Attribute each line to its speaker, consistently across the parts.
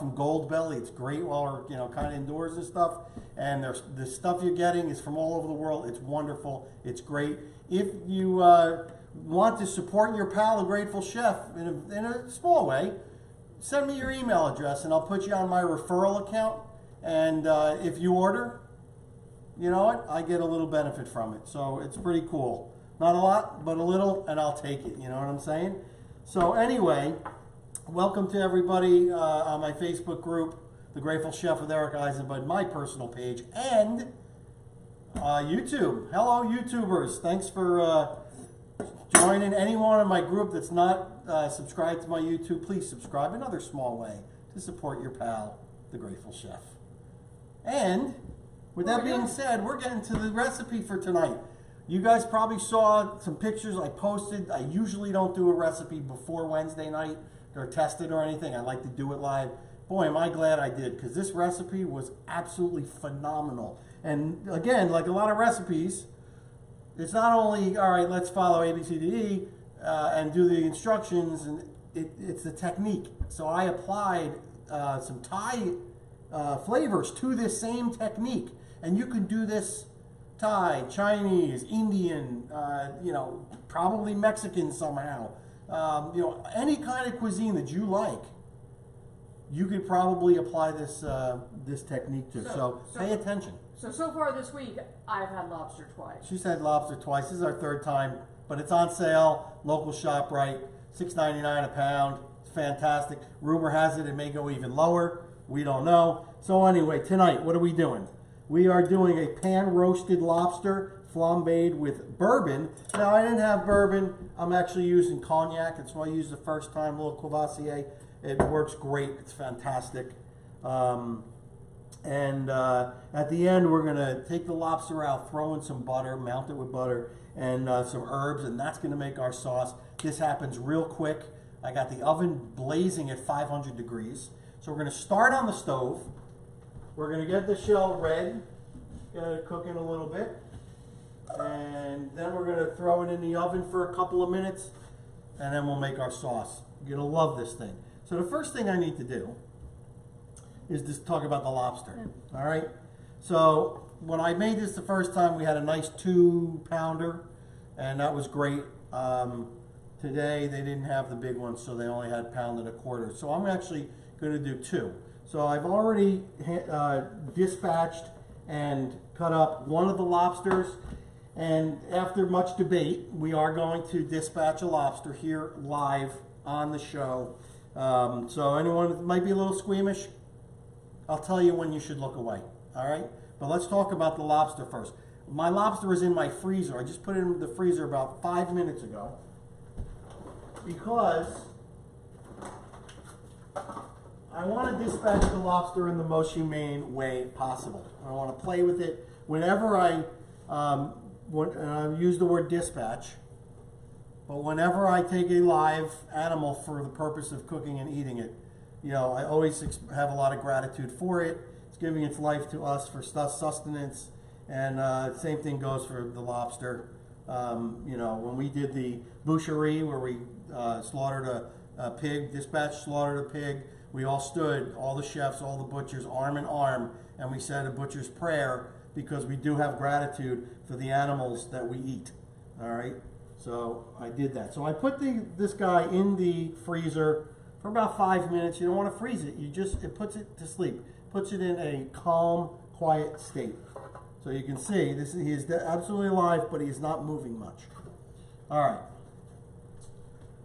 Speaker 1: from Gold Belly. It's great while we're, you know, kind of indoors and stuff. And the stuff you're getting is from all over the world. It's wonderful. It's great. If you want to support your pal, the Grateful Chef, in a small way, send me your email address and I'll put you on my referral account. And if you order, you know what? I get a little benefit from it. So it's pretty cool. Not a lot, but a little, and I'll take it. You know what I'm saying? So anyway, welcome to everybody on my Facebook group, The Grateful Chef with Eric Eisenbud, my personal page, and YouTube. Hello, YouTubers. Thanks for joining. Anyone in my group that's not subscribed to my YouTube, please subscribe. Another small way to support your pal, The Grateful Chef. And with that being said, we're getting to the recipe for tonight. You guys probably saw some pictures I posted. I usually don't do a recipe before Wednesday night or test it or anything. I like to do it live. Boy, am I glad I did, because this recipe was absolutely phenomenal. And again, like a lot of recipes, it's not only, all right, let's follow A, B, C, D, E, and do the instructions, and it's the technique. So I applied some Thai flavors to this same technique. And you can do this Thai, Chinese, Indian, you know, probably Mexican somehow. You know, any kind of cuisine that you like, you could probably apply this this technique to. So pay attention.
Speaker 2: So far this week, I've had lobster twice.
Speaker 1: She's had lobster twice. This is our third time, but it's on sale. Local ShopRite, $6.99 a pound. It's fantastic. Rumor has it may go even lower. We don't know. So anyway, tonight, what are we doing? We are doing a pan-roasted lobster flambéed with bourbon. Now, I didn't have bourbon. I'm actually using cognac. It's what I used the first time, a little Courvoisier. It works great. It's fantastic. At the end, we're going to take the lobster out, throw in some butter, mount it with butter, and some herbs, and that's going to make our sauce. This happens real quick. I got the oven blazing at 500 degrees. So we're going to start on the stove. We're going to get the shell red, get it cooking a little bit, and then we're going to throw it in the oven for a couple of minutes, and then we'll make our sauce. You're going to love this thing. So the first thing I need to do is just talk about the lobster, all right? So when I made this the first time, we had a nice 2-pounder, and that was great. Today, they didn't have the big one, so they only had pound and a quarter. So I'm actually going to do 2. So I've already dispatched and cut up one of the lobsters, and after much debate, we are going to dispatch a lobster here live on the show. So anyone that might be a little squeamish, I'll tell you when you should look away, all right? But let's talk about the lobster first. My lobster is in my freezer. I just put it in the freezer about 5 minutes ago because I want to dispatch the lobster in the most humane way possible. I want to play with it. Whenever I use the word dispatch, but whenever I take a live animal for the purpose of cooking and eating it, you know, I always have a lot of gratitude for it. It's giving its life to us for sustenance, and same thing goes for the lobster. You know, when we did the boucherie where we slaughtered a pig, dispatched, slaughtered a pig, we all stood, all the chefs, all the butchers, arm in arm, and we said a butcher's prayer because we do have gratitude for the animals that we eat. All right, so I did that. So I put this guy in the freezer for about 5 minutes. You don't want to freeze it. It puts it to sleep. Puts it in a calm, quiet state. So you can see he is absolutely alive, but he is not moving much. All right.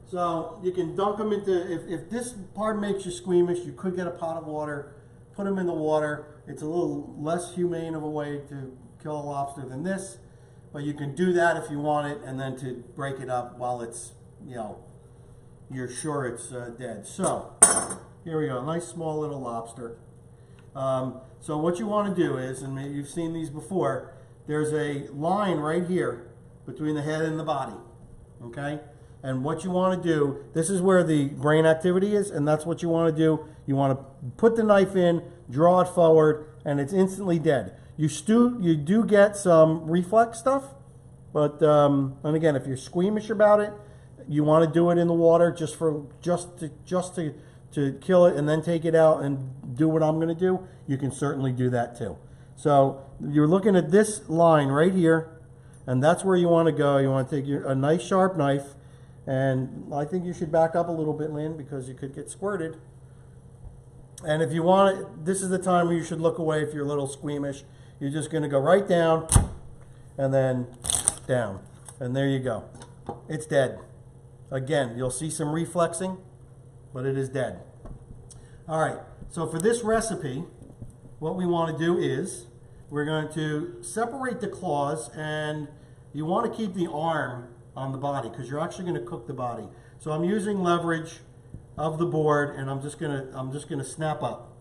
Speaker 1: So you can dunk them into, if this part makes you squeamish, you could get a pot of water, put them in the water. It's a little less humane of a way to kill a lobster than this, but you can do that if you want it, and then to break it up while it's, you know, you're sure it's dead. So here we go, nice small little lobster. So what you want to do is, and maybe you've seen these before, there's a line right here between the head and the body, okay? And what you want to do, this is where the brain activity is, and that's what you want to do. You want to put the knife in, draw it forward, and it's instantly dead. You do get some reflex stuff, but and again, if you're squeamish about it, you want to do it in the water just to to kill it and then take it out and do what I'm going to do, you can certainly do that too. So you're looking at this line right here, and that's where you want to go. You want to take a nice sharp knife, and I think you should back up a little bit, Lynn, because you could get squirted. And if you want it, this is the time where you should look away if you're a little squeamish. You're just going to go right down and then down. And there you go. It's dead. Again, you'll see some reflexing, but it is dead. All right, so for this recipe, what we want to do is we're going to separate the claws, and you want to keep the arm on the body because you're actually going to cook the body. So I'm using leverage of the board, and I'm just gonna snap up,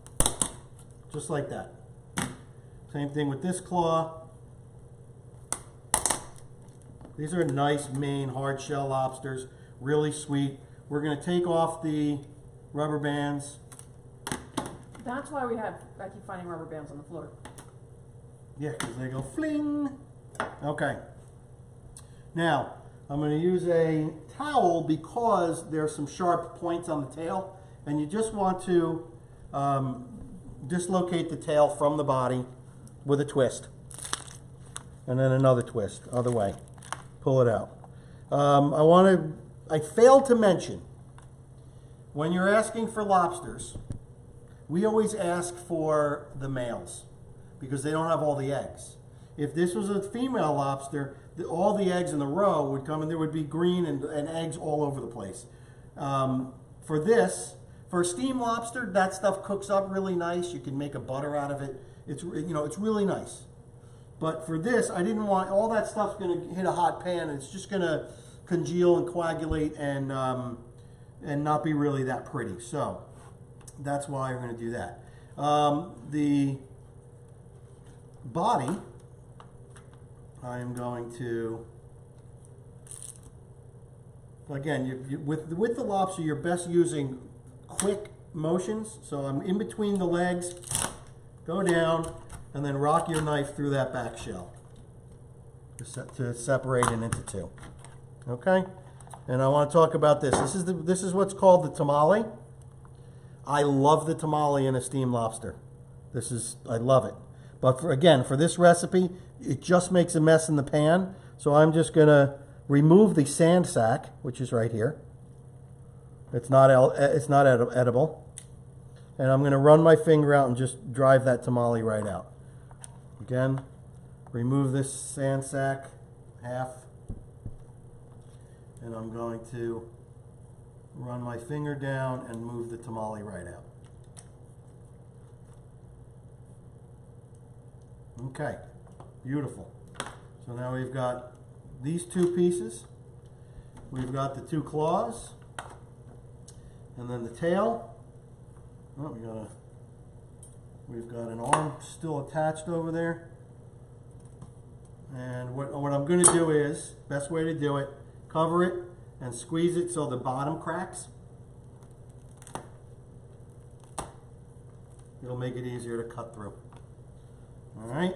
Speaker 1: just like that. Same thing with this claw. These are nice Maine hard shell lobsters, really sweet. We're gonna take off the rubber bands.
Speaker 2: That's why I keep finding rubber bands on the floor.
Speaker 1: Yeah, because they go fling. Okay. Now, I'm going to use a towel because there's some sharp points on the tail, and you just want to dislocate the tail from the body with a twist. And then another twist, other way. Pull it out. I failed to mention, when you're asking for lobsters, we always ask for the males because they don't have all the eggs. If this was a female lobster, all the eggs in the row would come and there would be green and eggs all over the place. For this, for steamed lobster, that stuff cooks up really nice. You can make a butter out of it. It's really nice. But for this, I didn't want all that stuff's going to hit a hot pan, and it's just going to congeal and coagulate and not be really that pretty. So that's why we're going to do that. The body, I am going to, again, with the lobster, you're best using quick motions. So I'm in between the legs, go down, and then rock your knife through that back shell to separate it into two. Okay? And I want to talk about this. This is what's called the tamale. I love the tamale in a steamed lobster. I love it. But for this recipe, it just makes a mess in the pan. So I'm just going to remove the sand sack, which is right here. It's not edible. And I'm going to run my finger out and just drive that tamale right out. Again, remove this sand sack, half. And I'm going to run my finger down and move the tamale right out. Okay, beautiful. So now we've got these two pieces. We've got the two claws, and then the tail. Oh, we've got an arm still attached over there. And what I'm going to do is, best way to do it, cover it and squeeze it so the bottom cracks. It'll make it easier to cut through. All right.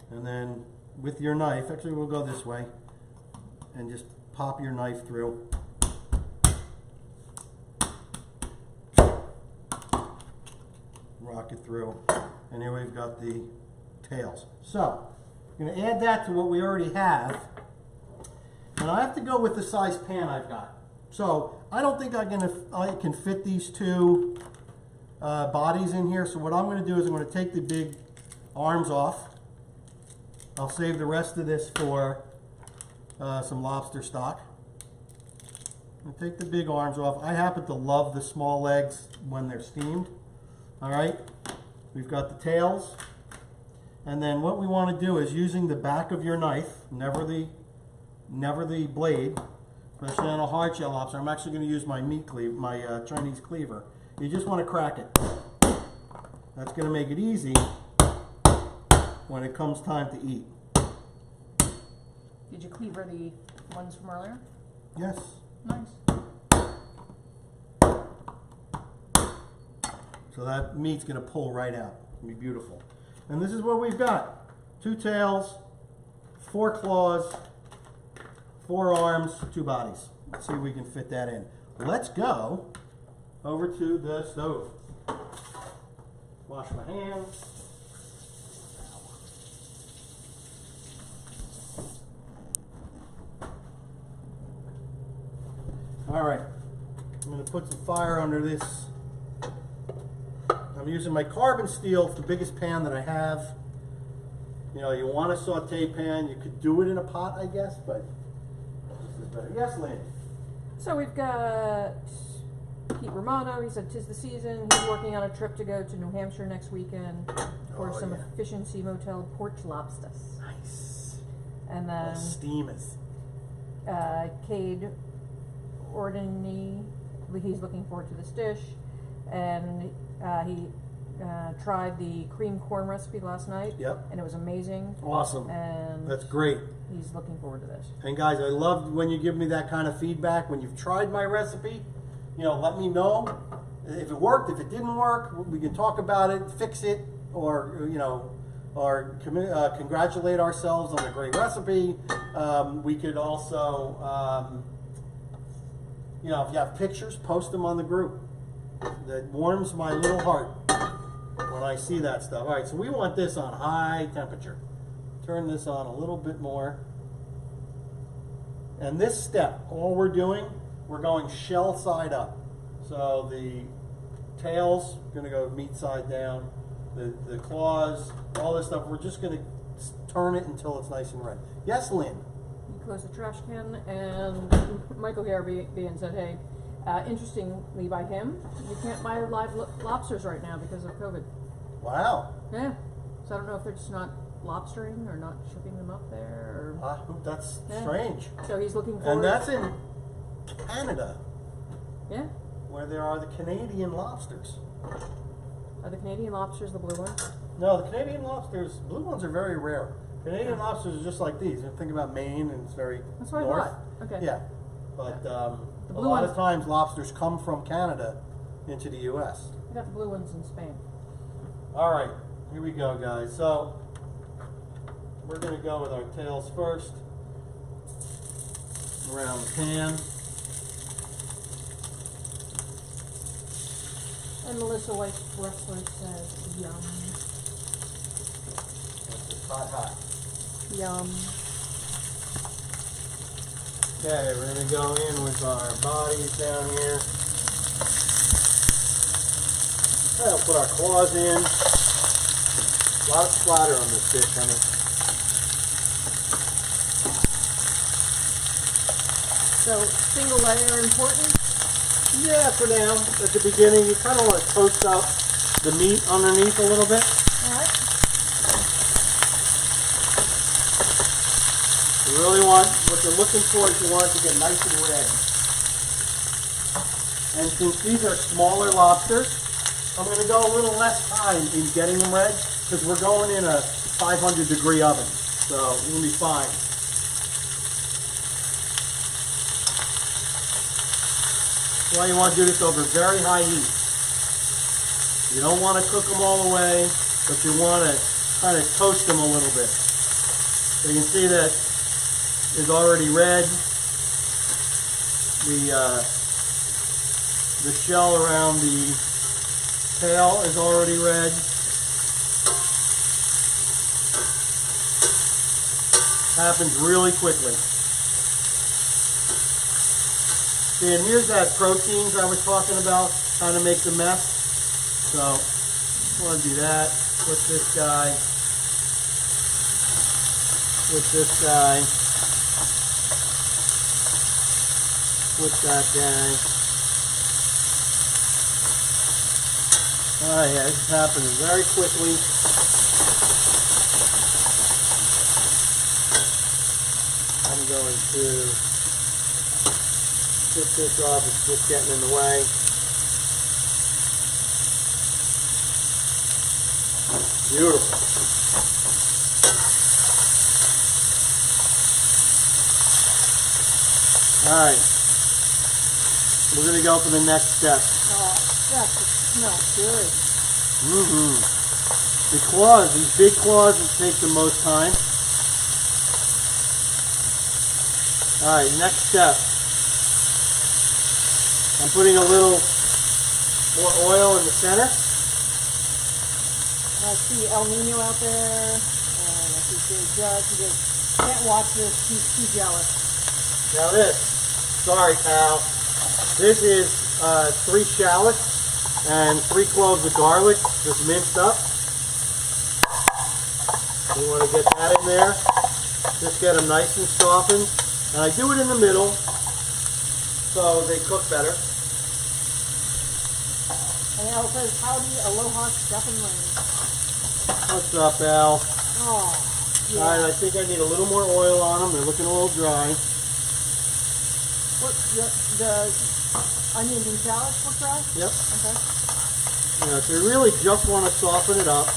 Speaker 1: And then with your knife, actually we'll go this way and just pop your knife through. Rock it through. And here we've got the tails. So, I'm going to add that to what we already have. And I have to go with the size pan I've got. So, I don't think I can fit these two bodies in here. So what I'm going to do is I'm going to take the big arms off. I'll save the rest of this for some lobster stock. I'll take the big arms off. I happen to love the small legs when they're steamed. All right, we've got the tails. And then what we want to do is using the back of your knife, never the blade, especially on a hard shell lobster. I'm actually going to use my my Chinese cleaver. You just want to crack it. That's going to make it easy when it comes time to eat.
Speaker 2: Did you cleaver the ones from earlier?
Speaker 1: Yes.
Speaker 2: Nice.
Speaker 1: So that meat's going to pull right out. It's going to be beautiful. And this is what we've got. 2 tails, 4 claws, 4 arms, 2 bodies. Let's see if we can fit that in. let's go over to the stove. Wash my hands. All right, I'm going to put some fire under this. I'm using my carbon steel, it's the biggest pan that I have. You know, you want a saute pan, you could do it in a pot, I guess, but this is better. Yes, Lynn?
Speaker 2: So we've got Pete Romano. He said 'tis the season. He's working on a trip to go to New Hampshire next weekend for some efficiency motel porch lobsters.
Speaker 1: Nice.
Speaker 2: And then
Speaker 1: steamers.
Speaker 2: Cade Ordini, he's looking forward to this dish, and he tried the cream corn recipe last night.
Speaker 1: Yep.
Speaker 2: And it was amazing.
Speaker 1: Awesome.
Speaker 2: And
Speaker 1: that's great.
Speaker 2: He's looking forward to this.
Speaker 1: And guys, I love when you give me that kind of feedback. When you've tried my recipe, you know, let me know if it worked, if it didn't work. We can talk about it, fix it, or you know, or congratulate ourselves on a great recipe. We could also, you know, if you have pictures, post them on the group. That warms my little heart when I see that stuff. All right, so we want this on high temperature. Turn this on a little bit more. And this step, all we're doing, we're going shell side up. So the tail's gonna go meat side down, the claws, all this stuff, we're just gonna turn it until it's nice and red. Yes, Lynn?
Speaker 2: You close the trash can, and Michael Garabedian said, hey, interestingly by him, you can't buy live lobsters right now because of COVID.
Speaker 1: Wow.
Speaker 2: Yeah. So I don't know if they're just not lobstering or not shipping them up there. Or,
Speaker 1: that's strange.
Speaker 2: So he's looking forward.
Speaker 1: And that's in Canada.
Speaker 2: Yeah.
Speaker 1: Where there are the Canadian lobsters.
Speaker 2: Are the Canadian lobsters the blue ones?
Speaker 1: No, the Canadian lobsters, blue ones are very rare. Canadian lobsters are just like these. You think about Maine, and it's very
Speaker 2: That's what
Speaker 1: north.
Speaker 2: I thought. Okay.
Speaker 1: Yeah. But a
Speaker 2: blue
Speaker 1: lot
Speaker 2: ones,
Speaker 1: of times lobsters come from Canada into the U.S.
Speaker 2: I got the blue ones in Spain.
Speaker 1: All right, here we go, guys. So we're going to go with our tails first. Around the pan.
Speaker 2: And Melissa Weiss Wrestler says, yum.
Speaker 1: It's hot.
Speaker 2: Yum.
Speaker 1: Okay, we're going to go in with our bodies down here. Okay, we'll put our claws in. A lot of splatter on this fish, honey.
Speaker 2: So, single layer important?
Speaker 1: Yeah, for now. At the beginning, you kind of want to toast up the meat underneath a little bit.
Speaker 2: Alright.
Speaker 1: You really want, what you're looking for is you want it to get nice and red. And since these are smaller lobsters, I'm going to go a little less time in getting them red because we're going in a 500-degree oven. So it's going to be fine. That's why you want to do this over very high heat. You don't want to cook them all the way, but you want to kind of toast them a little bit. So you can see that is already red. The shell around the tail is already red. Happens really quickly. See, and here's that proteins I was talking about, trying to make the mess. So, I want to do that. Put this guy. Put this guy. Put that guy. Oh yeah, this happens very quickly. I'm going to put this off, it's just getting in the way. Beautiful. Alright. We're going to go for the next step.
Speaker 2: Oh, that smells good.
Speaker 1: Mm-hmm. The claws, these big claws will take the most time. Alright, next step. I'm putting a little more oil in the center.
Speaker 2: I see El Nino out there, and I see Big Judge. He goes, can't watch this, he's too jealous.
Speaker 1: Now this, sorry pal, this is 3 shallots and 3 cloves of garlic, just minced up. You want to get that in there, just get them nice and softened. And I do it in the middle, so they cook better.
Speaker 2: And Al says, howdy, aloha, Steph and Lane.
Speaker 1: What's up, Al?
Speaker 2: Oh, yeah.
Speaker 1: Alright, I think I need a little more oil on them. They're looking a little dry.
Speaker 2: What, the onions and shallots look dry?
Speaker 1: Yep.
Speaker 2: Okay.
Speaker 1: You know, so you really just want to soften it up.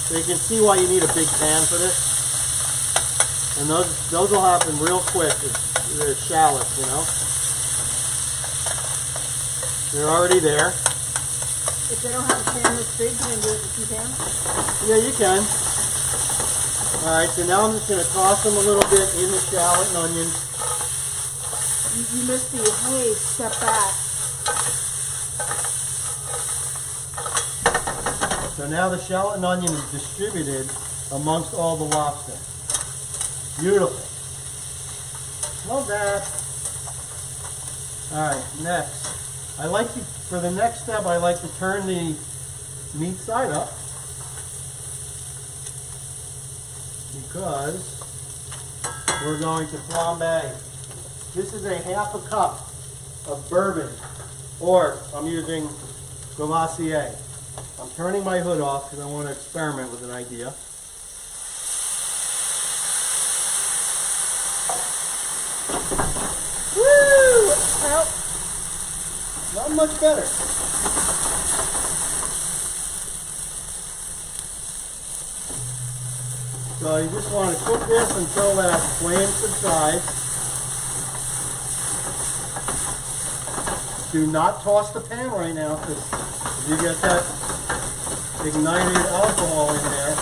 Speaker 1: So you can see why you need a big pan for this. And those will happen real quick. They're shallots, you know. They're already there.
Speaker 2: If they don't have a pan this big, can they do it with 2 pans?
Speaker 1: Yeah, you can. Alright, so now I'm just going to toss them a little bit in the shallot and onions.
Speaker 2: You missed the, hey, step back.
Speaker 1: So now the shallot and onion is distributed amongst all the lobster. Beautiful. Love that. Alright, next. I like to, for the next step, I like to turn the meat side up because we're going to flambe. This is a 1/2 cup of bourbon, or I'm using Courvoisier. I'm turning my hood off because I want to experiment with an idea.
Speaker 2: Woo! Well,
Speaker 1: Not much better. So you just want to cook this until that flame subsides. Do not toss the pan right now because you get that ignited alcohol in there.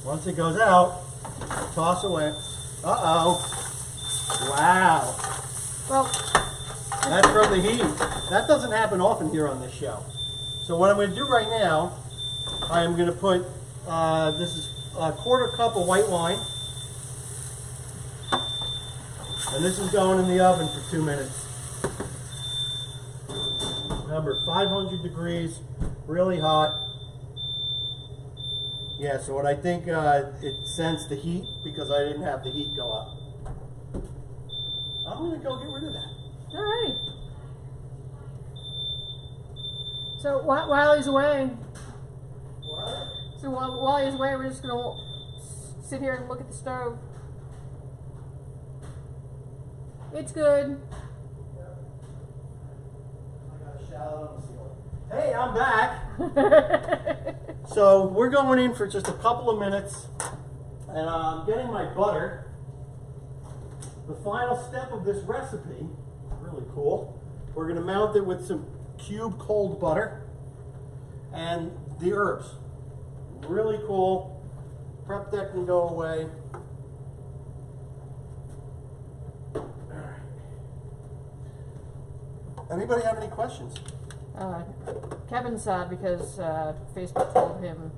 Speaker 1: Once it goes out, toss away. Uh-oh. Wow.
Speaker 2: well,
Speaker 1: That's from the heat. That doesn't happen often here on this show. So what I'm going to do right now, I am going to put, this is a 1/4 cup of white wine. And this is going in the oven for 2 minutes. Remember, 500 degrees, really hot. Yeah, so what I think, it sensed the heat because I didn't have the heat go up. I'm going to go get rid of that.
Speaker 2: alrighty. So while he's away,
Speaker 1: What?
Speaker 2: so while he's away, we're just gonna sit here and look at the stove. It's good.
Speaker 1: I got a shallot on the ceiling. Hey, I'm back. So we're going in for just a couple of minutes, and I'm getting my butter. The final step of this recipe, really cool. We're going to mount it with some cube cold butter and the herbs. Really cool. Prep that can go away. Anybody have any questions?
Speaker 2: Kevin's sad because Facebook told him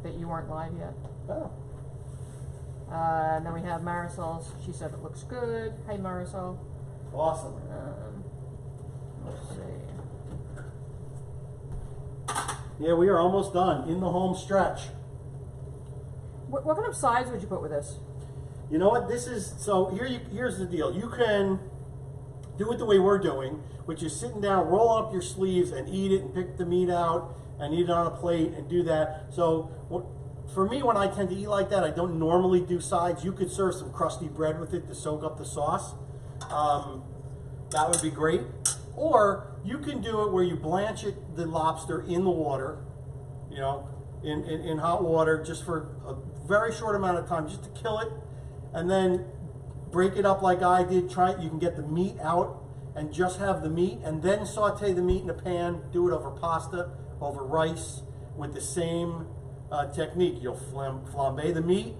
Speaker 2: that you weren't live yet.
Speaker 1: Oh.
Speaker 2: And then we have Marisol. She said it looks good. Hey, Marisol.
Speaker 1: Awesome.
Speaker 2: Let's see.
Speaker 1: Yeah, we are almost done in the home stretch.
Speaker 2: What kind of sides would you put with this?
Speaker 1: You know what? This is, so here's the deal. You can do it the way we're doing, which is sitting down, roll up your sleeves and eat it and pick the meat out and eat it on a plate and do that. So for me, when I tend to eat like that, I don't normally do sides. You could serve some crusty bread with it to soak up the sauce. That would be great. Or you can do it where you blanch the lobster in the water, you know, in hot water just for a very short amount of time, just to kill it, and then break it up like I did. You can get the meat out and just have the meat, and then saute the meat in a pan. Do it over pasta, over rice, with the same technique. You'll flambe the meat.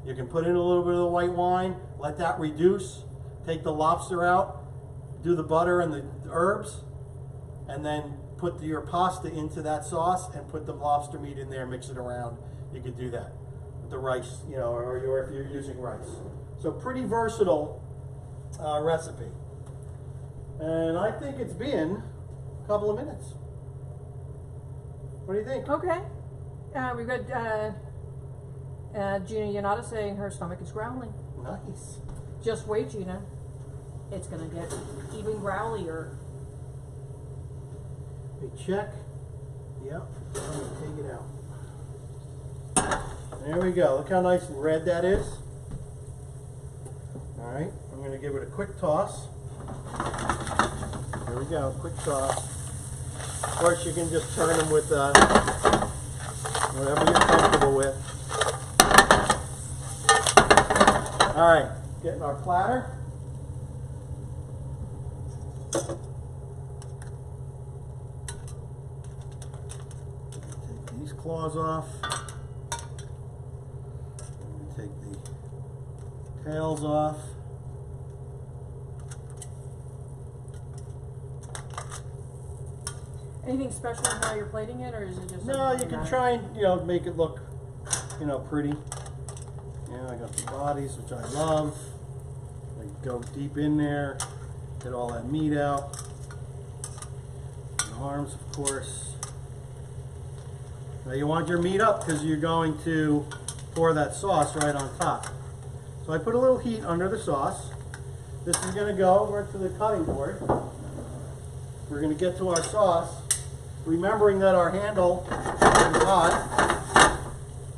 Speaker 1: You can put in a little bit of the white wine, let that reduce, take the lobster out, do the butter and the herbs, and then put your pasta into that sauce and put the lobster meat in there, mix it around. You could do that with the rice, you know, or if you're using rice. So pretty versatile recipe. And I think it's been a couple of minutes. What do you think?
Speaker 2: Okay. We've got Gina Yanata saying her stomach is growling.
Speaker 1: Nice.
Speaker 2: Just wait, Gina. It's going to get even growlier.
Speaker 1: We check. Yep. I'm going to take it out. There we go. Look how nice and red that is. All right. I'm going to give it a quick toss. There we go. Quick toss. Of course, you can just turn them with whatever you're comfortable with. All right. Getting our platter. Take these claws off. Take the tails off.
Speaker 2: Anything special in how you're plating it, or is it just?
Speaker 1: No, you can try and, you know, make it look, you know, pretty. Yeah, I got the bodies, which I love. They go deep in there, get all that meat out. The arms, of course. Now you want your meat up because you're going to pour that sauce right on top. So I put a little heat under the sauce. This is going to go over to the cutting board. We're going to get to our sauce, remembering that our handle is hot.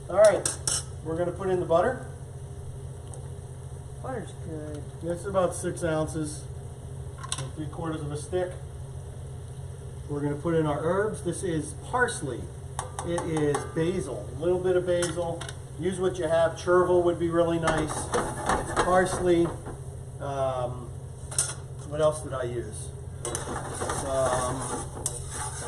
Speaker 1: All right, we're going to put in the butter.
Speaker 2: Butter's good.
Speaker 1: This is about 6 ounces, 3/4 of a stick. We're going to put in our herbs. This is parsley. It is basil, a little bit of basil. Use what you have. Chervil would be really nice. Parsley. What else did I use?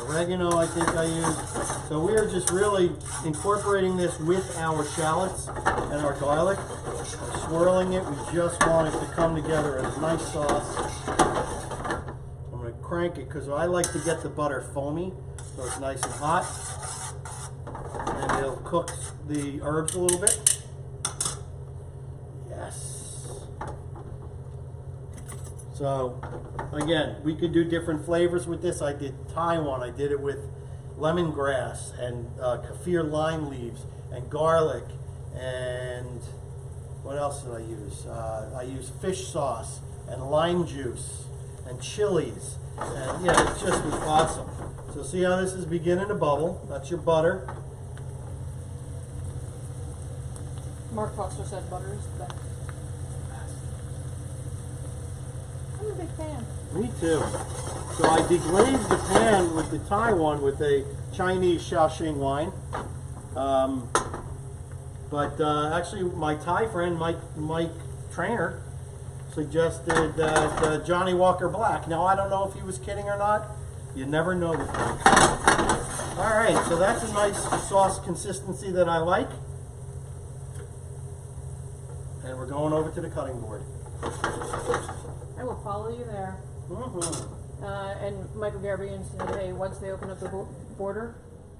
Speaker 1: Oregano, I think I used. So we are just really incorporating this with our shallots and our garlic. We're swirling it. We just want it to come together as a nice sauce. I'm going to crank it because I like to get the butter foamy so it's nice and hot. And it'll cook the herbs a little bit. Yes. So, again, we could do different flavors with this. I did Taiwan. I did it with lemongrass and kaffir lime leaves and garlic. And what else did I use? I used fish sauce and lime juice and chilies. And yeah, it just was awesome. So see how this is beginning to bubble? That's your butter.
Speaker 2: Mark Foster said butter is the best. I'm a big fan.
Speaker 1: Me too. So I deglazed the pan with the Taiwan with a Chinese Shaoxing wine. Actually, my Thai friend, Mike Trainer, suggested that Johnny Walker Black. Now, I don't know if he was kidding or not. You never know with him. All right, so that's a nice sauce consistency that I like. And we're going over to the cutting board.
Speaker 2: I will follow you there.
Speaker 1: Mm-hmm.
Speaker 2: And Michael Garbian said, hey, once they open up the border,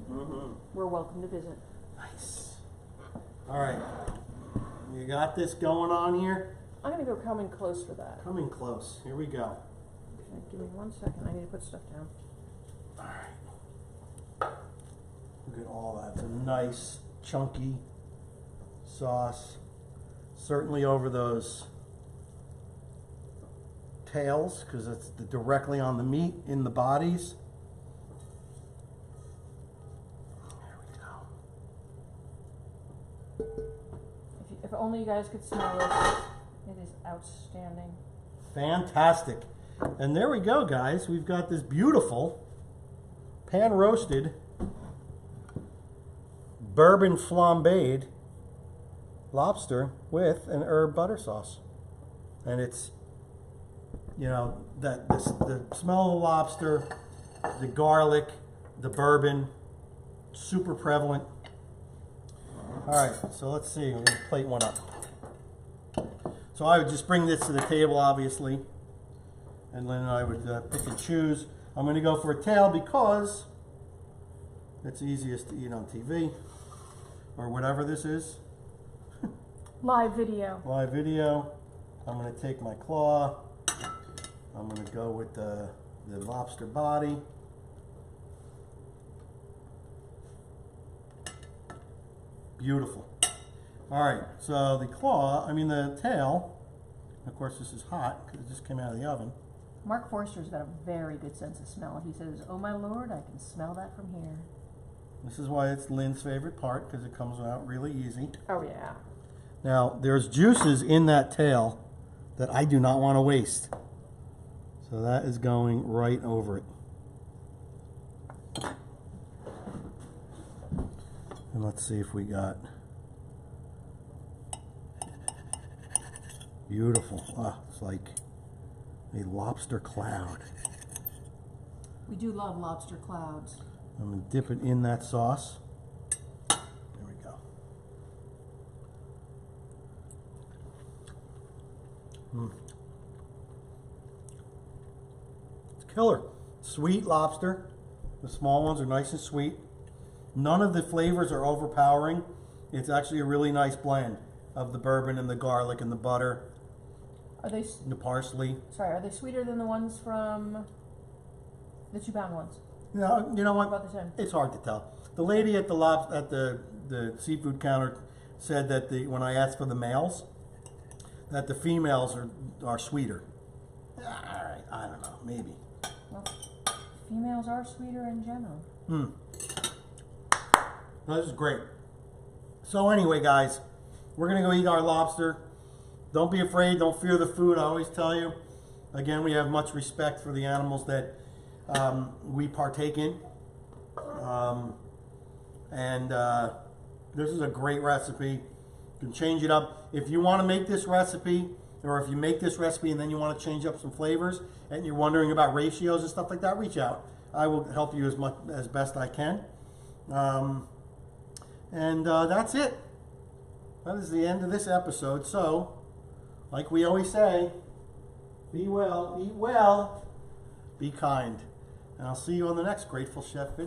Speaker 2: we're welcome to visit.
Speaker 1: Nice. All right. You got this going on here?
Speaker 2: I'm going to go come in close for that.
Speaker 1: Come in close. Here we go.
Speaker 2: Okay, give me 1 second. I need to put stuff down.
Speaker 1: All right. Look at all that. It's a nice, chunky sauce. Certainly over those tails, because it's directly on the meat in the bodies. There we go.
Speaker 2: If only you guys could smell it. It is outstanding.
Speaker 1: Fantastic. And there we go, guys. We've got this beautiful pan roasted bourbon flambéed lobster with an herb butter sauce. And it's, you know, the smell of the lobster, the garlic, the bourbon, super prevalent. All right, so let's see. We're gonna plate one up. So I would just bring this to the table, obviously, and then I would pick and choose. I'm gonna go for a tail because it's easiest to eat on TV or whatever this is.
Speaker 3: Live video.
Speaker 1: Live video. I'm gonna take my claw. I'm gonna go with the lobster body. Beautiful. All right, so the the tail, of course this is hot because it just came out of the oven.
Speaker 2: Mark Forster's got a very good sense of smell. He says, "Oh my Lord, I can smell that from here."
Speaker 1: This is why it's Lynn's favorite part, because it comes out really easy.
Speaker 2: Oh yeah.
Speaker 1: Now, there's juices in that tail that I do not want to waste. So that is going right over it. And let's see if we got... Beautiful. Ah, it's like a lobster cloud.
Speaker 2: We do love lobster clouds.
Speaker 1: I'm going to dip it in that sauce. There we go. It's killer. Sweet lobster. The small ones are nice and sweet. None of the flavors are overpowering. It's actually a really nice blend of the bourbon and the garlic and the butter.
Speaker 2: Are they?
Speaker 1: The parsley.
Speaker 2: Sorry, are they sweeter than the ones from the 2-pound ones?
Speaker 1: No, you know what?
Speaker 2: About the same.
Speaker 1: It's hard to tell. The lady at the seafood counter said that when I asked for the males, that the females are sweeter. All right, I don't know, maybe.
Speaker 2: Well, females are sweeter in general.
Speaker 1: This is great. So anyway, guys, we're gonna go eat our lobster. Don't be afraid. Don't fear the food. I always tell you. Again, we have much respect for the animals that we partake in. This is a great recipe. You can change it up. If you want to make this recipe, or if you make this recipe and then you want to change up some flavors, and you're wondering about ratios and stuff like that, reach out. I will help you as best I can. That's it. That is the end of this episode. So, like we always say, be well, eat well, be kind. And I'll see you on the next Grateful Chef video.